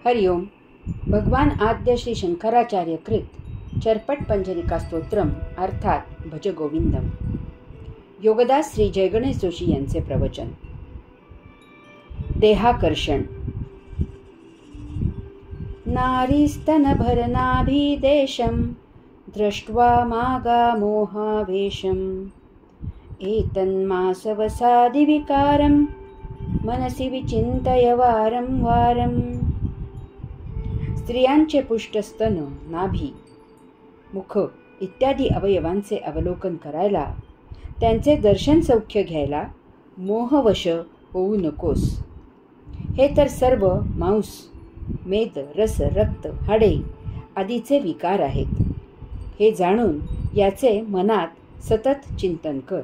हरिओम. भगवान आद्य श्री शंकराचार्य कृत चरपट पंजरिका स्तोत्रम अर्थात भज गोविंदम. योगदास श्री जयगणेश जोशी यांचे प्रवचन. देहाकर्षण. नारीस्तनभरनाभिदेशं दृष्ट्वा मागामोहावेशम् एतन्मासवसादिविकारं मनसि विचिंतय वारं वारं. स्त्रियांचे पुष्टस्तन, नाभी, मुख इत्यादी अवयवांचे अवलोकन करायला, त्यांचे दर्शन सौख्य घ्यायला मोहवश होऊ नकोस. हे तर सर्व मांस, मेद, रस, रक्त, हाडे आदीचे विकार आहेत. हे जाणून याचे मनात सतत चिंतन कर.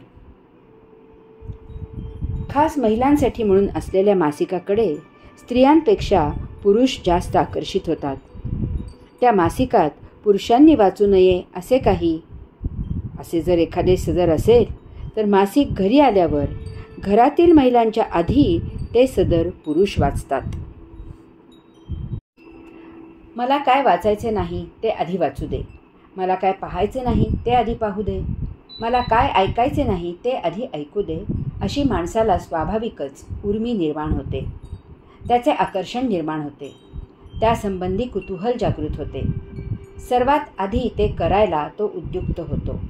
खास महिलांसाठी म्हणून असलेल्या मासिकाकडे स्त्रियांपेक्षा पुरुष जास्त आकर्षित होतात. त्या मासिकात पुरुषांनी वाचू नये असे जर एखादे सदर असेल तर मासिक घरी आल्यावर घरातील महिलांच्या आधी ते सदर पुरुष वाचतात. मला काय वाचायचे नाही ते आधी वाचू दे, मला काय पाहायचे नाही ते आधी पाहू दे, मला काय ऐकायचे नाही ते आधी ऐकू दे, अशी माणसाला स्वाभाविकच उर्मी निर्माण होते. त्याचे आकर्षण निर्माण होते. त्यासंबंधी कुतूहल जागृत होते. सर्वात आधी ते करायला तो उद्युक्त होतो.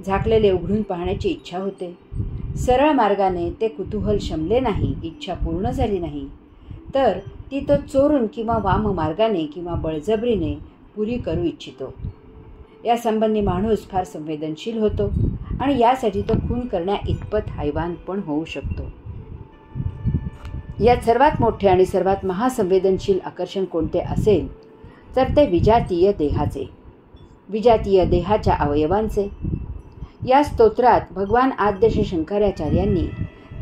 झाकलेले उघडून पाहण्याची इच्छा होते. सरळ मार्गाने ते कुतूहल शमले नाही, इच्छा पूर्ण झाली नाही, तर ती तो चोरून किंवा वाम मार्गाने किंवा बळजबरीने पुरी करू इच्छितो. यासंबंधी माणूस फार संवेदनशील होतो आणि यासाठी तो खून करण्या इतपत हैवान पण होऊ शकतो. यात सर्वात मोठे आणि सर्वात महासंवेदनशील आकर्षण कोणते असेल तर ते विजातीय देहाचे, विजातीय देहाच्या अवयवांचे. या स्तोत्रात भगवान आद्य श्री शंकराचार्यांनी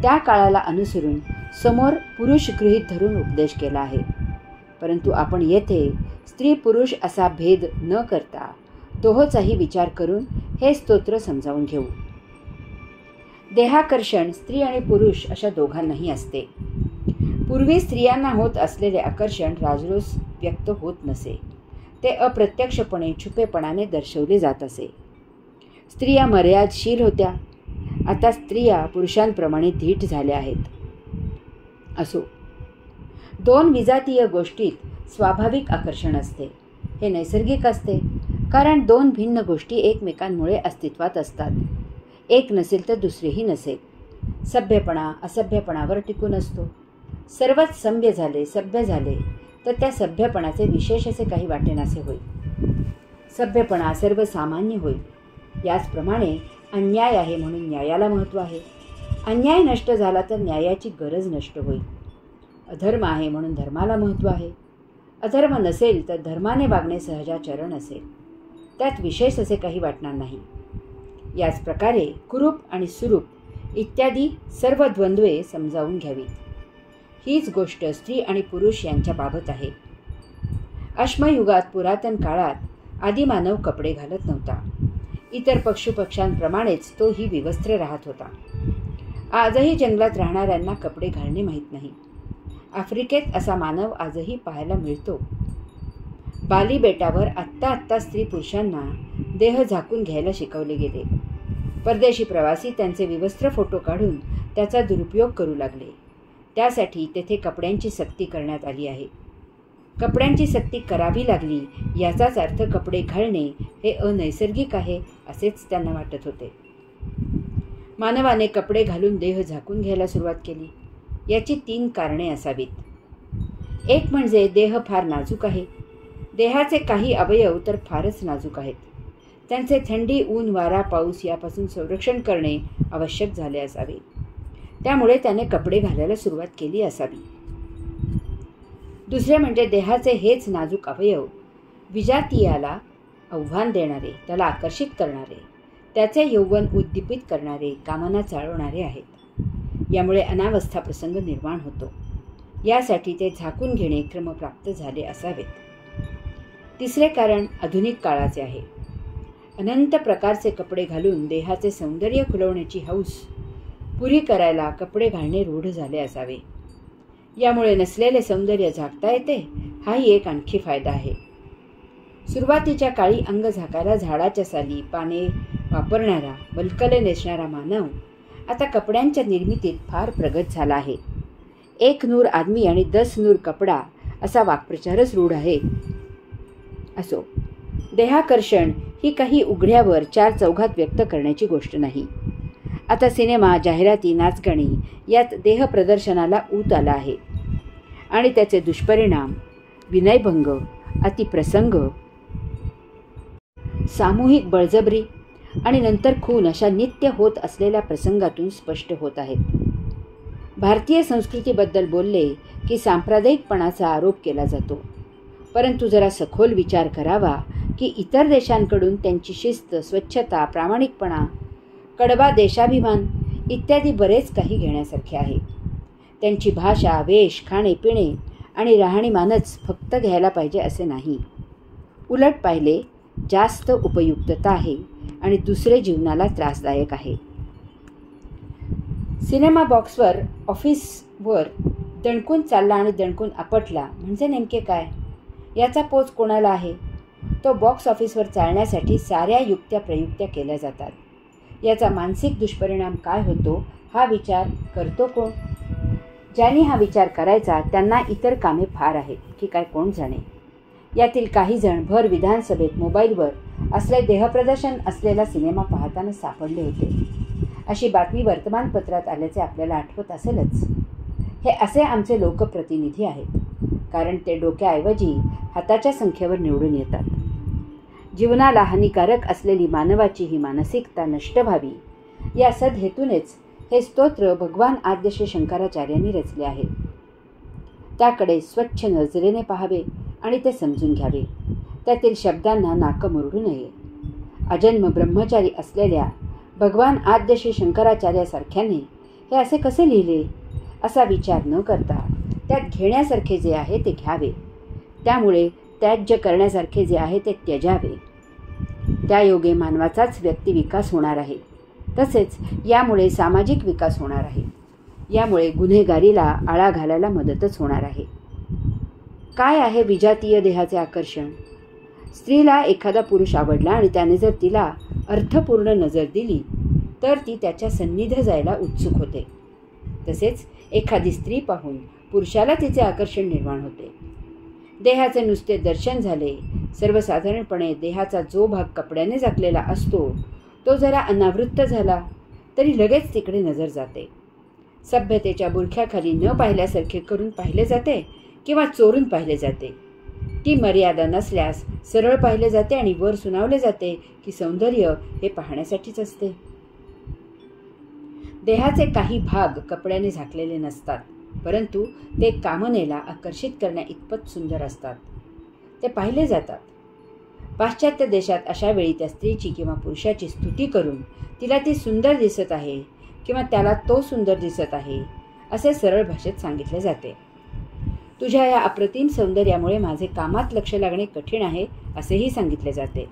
त्या काळाला अनुसरून समोर पुरुष गृहीत धरून उपदेश केला आहे. परंतु आपण येथे स्त्री पुरुष असा भेद न करता दोहोचाही विचार करून हे स्तोत्र समजावून घेऊ. देहाकर्षण स्त्री आणि पुरुष अशा दोघांनाही असते. पूर्वी स्त्रियांना होत असलेले आकर्षण राजरोस व्यक्त होत नसे. ते अप्रत्यक्षपणे छुपेपणाने दर्शवले जात असे. स्त्रिया मर्यादशील होत्या. आता स्त्रिया पुरुषांप्रमाणे धीट झाल्या आहेत. असो, दोन विजातीय गोष्टीत स्वाभाविक आकर्षण असते. हे नैसर्गिक असते, कारण दोन भिन्न गोष्टी एकमेकांमुळे अस्तित्वात असतात. एक नसेल तर दुसरीही नसेल. सभ्यपणा असभ्यपणावर टिकून असतो. सर्वच सभ्य झाले तर त्या सभ्यपणाचे विशेष असे काही वाटेनासे होईल. सभ्यपणा सर्वसामान्य होईल. याचप्रमाणे अन्याय आहे म्हणून न्यायाला महत्त्व आहे. अन्याय नष्ट झाला तर न्यायाची गरज नष्ट होईल. अधर्म आहे म्हणून धर्माला महत्त्व आहे. अधर्म नसेल तर धर्माने वागणे सहजाचरण असेल. त्यात विशेष असे काही वाटणार नाही. याच प्रकारे कुरूप आणि सुरूप इत्यादी सर्व द्वंद्वे समजावून घ्यावीत. हीच गोष्ट स्त्री आणि पुरुष यांच्या बाबत आहे. अश्मयुगात पुरातन काळात आदिमानव कपडे घालत नव्हता. इतर पशुपक्ष्यांप्रमाणेच तोही विवस्त्र राहत होता. आजही जंगलात राहणाऱ्यांना कपडे घालणे माहीत नाही. आफ्रिकेत असा मानव आजही पाहायला मिळतो. बाली बेटावर आत्ता स्त्री पुरुषांना देह झाकून घ्यायला शिकवले गेले. परदेशी प्रवासी त्यांचे विवस्त्र फोटो काढून त्याचा दुरुपयोग करू लागले. त्यासाठी तेथे कपड्यांची सक्ती करण्यात आली आहे. कपड्यांची सक्ती करावी लागली याचाच अर्थ कपडे घालणे हे अनैसर्गिक आहे असेच त्यांना वाटत होते. मानवाने कपडे घालून देह झाकून घ्यायला सुरुवात केली. याची 3 कारणे असावीत. एक म्हणजे देह फार नाजूक आहे. देहाचे काही अवयव तर फारच नाजूक आहेत. त्यांचे थंडी, ऊन, वारा, पाऊस यापासून संरक्षण करणे आवश्यक झाले असावे. त्यामुळे त्याने कपडे घालायला सुरुवात केली असावी. दुसरे म्हणजे देहाचे हेच नाजूक अवयव विजातीयाला आव्हान देणारे, त्याला आकर्षित करणारे, त्याचे यौवन उद्दीपित करणारे, कामना चालवणारे आहेत. यामुळे अनावस्था प्रसंग निर्माण होतो. यासाठी ते झाकून घेणे क्रमप्राप्त झाले असावेत. तिसरे कारण आधुनिक काळाचे आहे. अनंत प्रकारचे कपडे घालून देहाचे सौंदर्य खुलवण्याची हौस पुरी करायला कपडे घालणे रूढ झाले असावे. यामुळे नसलेले सौंदर्य झाकता येते, हाही एक आणखी फायदा आहे. सुरुवातीच्या काळी अंग झाकायला झाडाच्या साली पाने वापरणारा, वल्कले नेसणारा मानव आता कपड्यांच्या निर्मितीत फार प्रगत झाला आहे. 1 नूर आदमी आणि 10 नूर कपडा असा वाक्प्रचारच रूढ आहे. असो, देहाकर्षण ही काही उघड्यावर 4 चौघात व्यक्त करण्याची गोष्ट नाही. आता सिनेमा, जाहिराती, नाचगाणी यात देह प्रदर्शनाला ऊत आला आहे आणि त्याचे दुष्परिणाम विनयभंग, अतिप्रसंग, सामूहिक बळजबरी आणि नंतर खून अशा नित्य होत असलेल्या प्रसंगातून स्पष्ट होत आहेत. भारतीय संस्कृतीबद्दल बोलले की सांप्रदायिकपणाचा आरोप केला जातो, परंतु जरा सखोल विचार करावा की इतर देशांकडून त्यांची शिस्त, स्वच्छता, प्रामाणिकपणा, कडबा देशाभिमान इत्यादी बरेच काही घेण्यासारखे आहे. त्यांची भाषा, वेश, खाणे पिणे आणि राहणीमानच फक्त घ्यायला पाहिजे असे नाही. उलट पाहिले जास्त उपयुक्तता आहे आणि दुसरे जीवनाला त्रासदायक आहे. सिनेमा बॉक्सवर ऑफिसवर दणकून चालला आणि दणकून आपटला म्हणजे नेमके काय? याचा पोच कोणाला आहे? तो बॉक्स ऑफिसवर चालण्यासाठी साऱ्या युक्त्या प्रयुक्त्या केल्या जातात. याचा मानसिक दुष्परिणाम काय होतो हा विचार करतो कोण? ज्यांनी हा विचार करायचा त्यांना इतर कामे फार आहेत की काय कोण जाणे. यातील काही जण भर विधानसभेत मोबाईलवर असले देहप्रदर्शन असलेला सिनेमा पाहताना सापडले होते. अशी बातमी वर्तमानपत्रात आल्याचे आपल्याला आठवत असेलच. हे असे आमचे लोकप्रतिनिधी आहेत, कारण ते डोक्याऐवजी हाताच्या संख्येवर निवडून येतात. जीवनाला हानिकारक असलेली मानवाची ही मानसिकता नष्ट व्हावी या सद्हेतूनेच हे स्तोत्र भगवान आद्य श्री शंकराचार्यांनी रचले आहे. त्याकडे स्वच्छ नजरेने पाहावे आणि ते समजून घ्यावे. त्यातील शब्दांना नाकं मुरडू नये. अजन्म ब्रह्मचारी असलेल्या भगवान आद्य श्री शंकराचार्यासारख्याने हे असे कसे लिहिले असा विचार न करता त्यात घेण्यासारखे जे आहे ते घ्यावे. त्यामुळे त्याज्य करण्यासारखे जे आहे ते त्यजावे. त्यायोगे मानवाचाच व्यक्तिविकास होणार आहे. तसेच यामुळे सामाजिक विकास होणार आहे. यामुळे गुन्हेगारीला आळा घालायला मदतच होणार आहे. काय आहे विजातीय देहाचे आकर्षण? स्त्रीला एखादा पुरुष आवडला आणि त्याने जर तिला अर्थपूर्ण नजर दिली तर ती त्याच्या सन्निध जायला उत्सुक होते. तसेच एखादी स्त्री पाहून पुरुषाला तिचे आकर्षण निर्माण होते. देहाचे नुसते दर्शन झाले. सर्वसाधारणपणे देहाचा जो भाग कपड्याने झाकलेला असतो तो जरा अनावृत्त झाला तरी लगेच तिकडे नजर जाते. सभ्यतेच्या बुरख्याखाली न पाहिल्यासारखे करून पाहिले जाते किंवा चोरून पाहिले जाते. ती मर्यादा नसल्यास सरळ पाहिले जाते आणि वर सुनावले जाते की सौंदर्य हे पाहण्यासाठीच असते. देहाचे काही भाग कपड्याने झाकलेले नसतात, परंतु ते कामनेला आकर्षित करण्या इतपत सुंदर असतात. ते पाहिले जातात. पाश्चात्य देशात अशा वेळी त्या स्त्रीची किंवा पुरुषाची स्तुती करून तिला ती सुंदर दिसत आहे किंवा त्याला तो सुंदर दिसत आहे असे सरळ भाषेत सांगितले जाते. तुझ्या या अप्रतिम सौंदर्यामुळे माझे कामात लक्ष लागणे कठीण आहे असेही सांगितले जाते.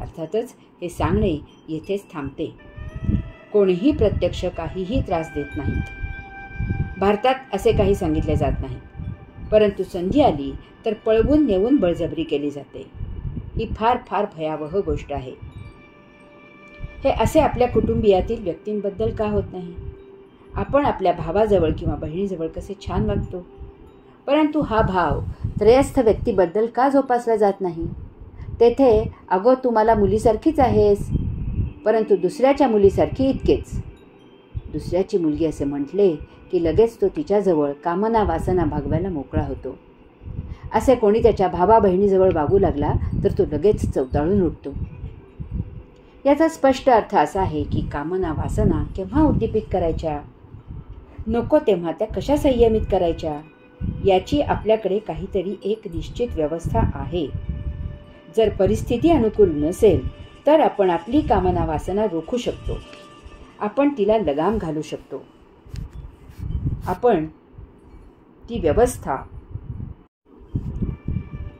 अर्थातच हे सांगणे येथेच थांबते. कोणीही प्रत्यक्ष काहीही त्रास देत नाहीत. भारतात असे काही सांगितले जात नाही, परंतु संधी आली तर पळवून नेऊन बळजबरी केली जाते. ही फार फार भयावह गोष्ट आहे. हे असे आपल्या कुटुंबियातील व्यक्तींबद्दल का होत नाही? आपण आपल्या भावाजवळ किंवा बहिणीजवळ कसे छान वागतो, परंतु हा भाव त्रयस्थ व्यक्तीबद्दल का जोपासला जात नाही? तेथे अगो तू मला मुलीसारखीच आहेस, परंतु दुसऱ्याच्या मुलीसारखी इतकेच. दुसऱ्याची मुलगी असे म्हटले की लगेच तो तिच्याजवळ कामना वासना भागवायला मोकळा होतो. असे कोणी त्याच्या भावा बहिणीजवळ वागू लागला तर तो लगेच चवताळून उठतो. याचा स्पष्ट अर्थ असा आहे की कामना वासना केव्हा उद्दीपित करायच्या, नको तेव्हा त्या कशा संयमित करायच्या याची आपल्याकडे काहीतरी एक निश्चित व्यवस्था आहे. जर परिस्थिती अनुकूल नसेल तर आपण आपली कामना वासना रोखू शकतो. आपण तिला लगाम घालू शकतो. आपण ती व्यवस्था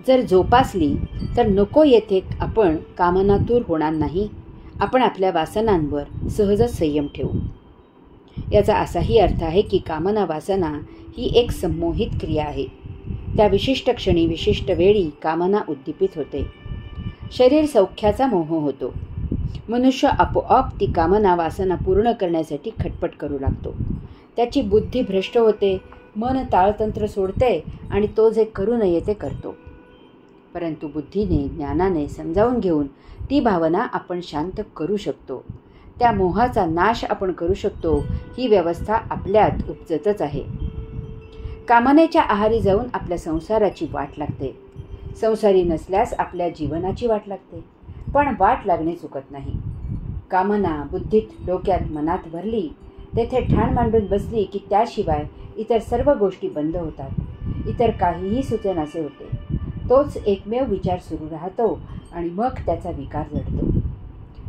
जर जोपासली तर नको येथे आपण कामनातूर होणार नाही. आपण आपल्या वासनांवर सहजच संयम ठेवू. याचा असाही अर्थ आहे की कामना वासना ही एक संमोहित क्रिया आहे. त्या विशिष्ट क्षणी विशिष्ट वेळी कामना उद्दीपित होते. शरीर सौख्याचा मोह होतो. मनुष्य आपोआप ती कामना वासना पूर्ण करण्यासाठी खटपट करू लागतो. त्याची बुद्धी भ्रष्ट होते, मन ताळतंत्र सोडते आणि तो जे करू नये ते करतो. परंतु बुद्धीने ज्ञानाने समजावून घेऊन ती भावना आपण शांत करू शकतो. त्या मोहाचा नाश आपण करू शकतो. ही व्यवस्था आपल्यात उपजतच आहे. कामनेच्या आहारी जाऊन आपल्या संसाराची वाट लागते. संसारी नसल्यास आपल्या जीवनाची वाट लागते. पण वाट लागणे चुकत नाही. कामना बुद्धीत, डोक्यात, मनात भरली, तेथे ठाण मांडून बसली की त्याशिवाय इतर सर्व गोष्टी बंद होतात. इतर काहीही सुचेनासे होते. तोच एकमेव विचार सुरू राहतो आणि मग त्याचा विकार जडतो.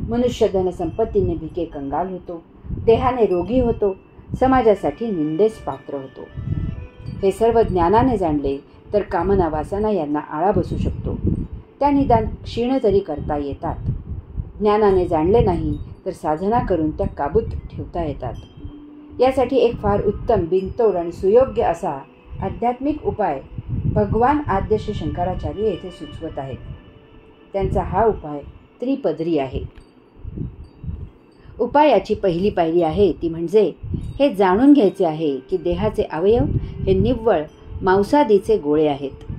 मनुष्य धनसंपत्तीने भिके कंगाल होतो, देहाने रोगी होतो, समाजासाठी निंदेस पात्र होतो. हे सर्व ज्ञानाने जाणले तर कामना वासना यांना आळा बसू शकतो. त्या निदान क्षीण तरी करता येतात. ज्ञानाने जाणले नाही तर साधना करून त्या काबूत ठेवता येतात. यासाठी एक फार उत्तम, बिनतोड आणि सुयोग्य असा आध्यात्मिक उपाय भगवान आद्य श्री शंकराचार्य येथे सुचवत आहेत. त्यांचा हा उपाय त्रिपदरी आहे. उपायाची पहिली पायरी आहे ती म्हणजे हे जाणून घ्यायचे आहे की देहाचे अवयव हे निव्वळ मांसादीचे गोळे आहेत.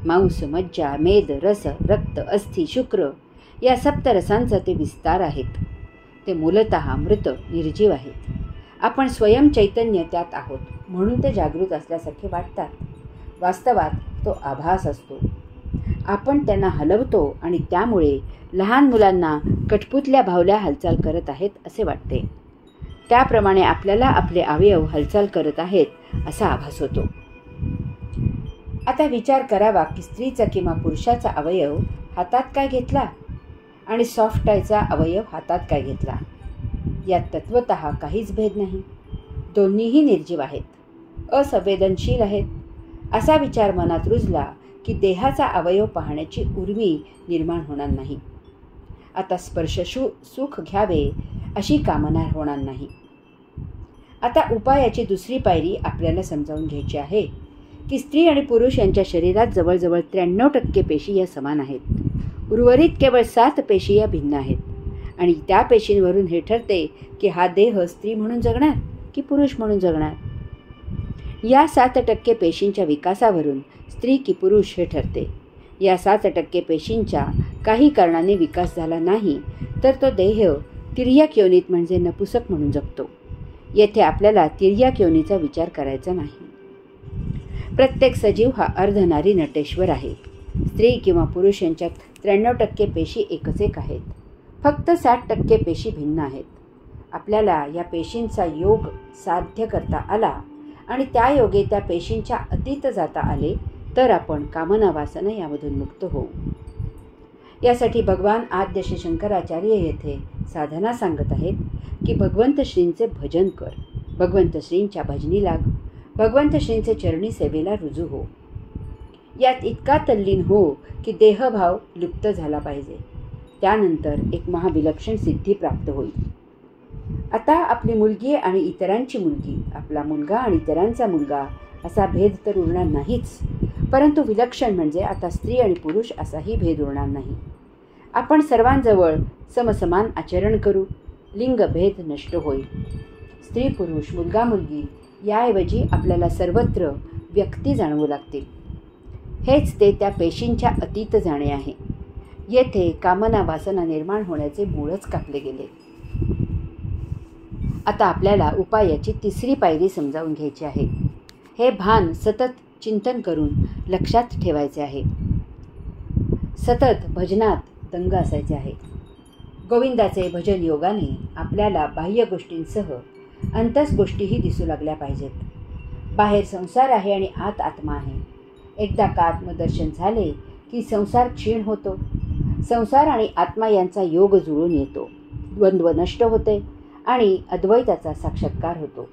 मांस, मज्जा, मेद, रस, रक्त, अस्थि, शुक्र या सप्तरसांचा ते विस्तार आहेत. ते मूलतः मृत, निर्जीव आहेत. आपण स्वयं चैतन्य त्यात आहोत म्हणून ते जागृत असल्यासारखे वाटतात. वास्तवात तो आभास असतो. आपण त्यांना हलवतो आणि त्यामुळे लहान मुलांना कठपुतल्या भावल्या हालचाल करत आहेत असे वाटते. त्याप्रमाणे आपल्याला आपले अवयव हालचाल करत आहेत असा आभास होतो. आता विचार करावा की स्त्रीचा किंवा पुरुषाचा अवयव हातात काय घेतला आणि सॉफ्ट टायचा अवयव हातात काय घेतला. यात तत्वतः काहीच भेद नाही. दोन्हीही निर्जीव आहेत, असंवेदनशील आहेत. असा विचार मनात रुजला की देहाचा अवयव पाहण्याची उर्मी निर्माण होणार नाही. आता स्पर्श सुख घ्यावे अशी कामना होणार नाही. आता उपायाची दुसरी पायरी आपल्याला समजावून घ्यायची आहे की स्त्री आणि पुरुष यांच्या शरीरात जवळजवळ 93% पेशी या समान आहेत. उर्वरित केवळ 7 पेशी या भिन्न आहेत आणि त्या पेशींवरून हे ठरते की हा देह स्त्री म्हणून जगणार की पुरुष म्हणून जगणार. या 7% पेशींच्या विकासावरून स्त्री की पुरुष हे ठरते. या 7% पेशींच्या काही कारणाने विकास झाला नाही तर तो देह तिर्यक योनीत म्हणजे नपुसक म्हणून जगतो. येथे आपल्याला तिर्यक योनीचा विचार करायचा नाही. प्रत्येक सजीव हा अर्धनारी नटेश्वर आहे. स्त्री किंवा पुरुष यांच्यात 93% पेशी एकच एक आहेत. फक्त 60% पेशी भिन्न आहेत. आपल्याला या पेशींचा योग साध्य करता आला आणि त्या योगे त्या पेशींच्या अतीत जाता आले तर आपण कामना वासना यामधून मुक्त होऊ. यासाठी भगवान आद्य श्री शंकराचार्य येथे साधना सांगत आहेत की भगवंत श्रींचे भजन कर, भगवंत श्रींच्या भजनी लाग, भगवंत श्रींचे चरणी सेवेला रुजू हो. यात इतका तल्लीन हो की देहभाव लुप्त झाला पाहिजे. त्यानंतर एक महाविलक्षण सिद्धी प्राप्त होईल. आता आपली मुलगी आणि इतरांची मुलगी, आपला मुलगा आणि इतरांचा मुलगा असा भेद तर उरणार नाहीच, परंतु विलक्षण म्हणजे आता स्त्री आणि पुरुष असाही भेद उरणार नाही. आपण सर्वांजवळ समसमान आचरण करू. लिंगभेद नष्ट होईल. स्त्री पुरुष, मुलगा मुलगी याऐवजी आपल्याला सर्वत्र व्यक्ती जाणवू लागतील. हेच ते त्या पेशींच्या अतीत जाणे आहे. येथे कामना वासना निर्माण होण्याचे मूळच कापले गेले. आता आपल्याला उपायाची तिसरी पायरी समजावून घ्यायची आहे. हे भान सतत चिंतन करून लक्षात ठेवायचे आहे. सतत भजनात दंग असायचे आहे. गोविंदाचे भजन योगाने आपल्याला बाह्य गोष्टींसह अंतस गोष्टीही दिसू लागल्या पाहिजेत. बाहेर संसार आहे आणि आत आत्मा आहे. एकदा का आत्मदर्शन झाले की संसार क्षीण होतो. संसार आणि आत्मा यांचा योग जुळून येतो. द्वंद्व नष्ट होते आणि अद्वैताचा साक्षात्कार होतो.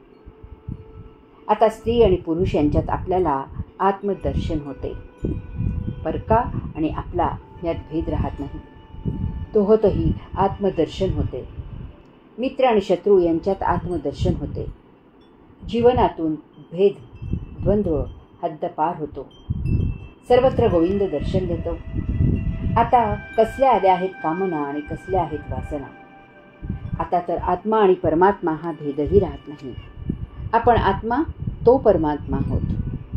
आता स्त्री आणि पुरुष यांच्यात आपल्याला आत्मदर्शन होते. परका आणि आपला यात भेद राहत नाही. दोहोतही आत्मदर्शन होते. मित्र आणि शत्रू यांच्यात आत्मदर्शन होते. जीवनातून भेद, द्वंद्व हद्दपार होतो. सर्वत्र गोविंद दर्शन देतो. आता कसल्या आल्या आहेत कामना आणि कसल्या आहेत वासना. आता तर आत्मा आणि परमात्मा हा भेदही राहत नाही. आपण आत्मा, तो परमात्मा आहोत.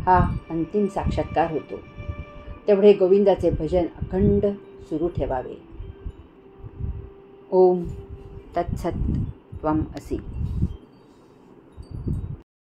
हा अंतिम साक्षात्कार होतो. तेवढे गोविंदाचे भजन अखंड सुरू ठेवावे. ओम तत्सत त्वम असि.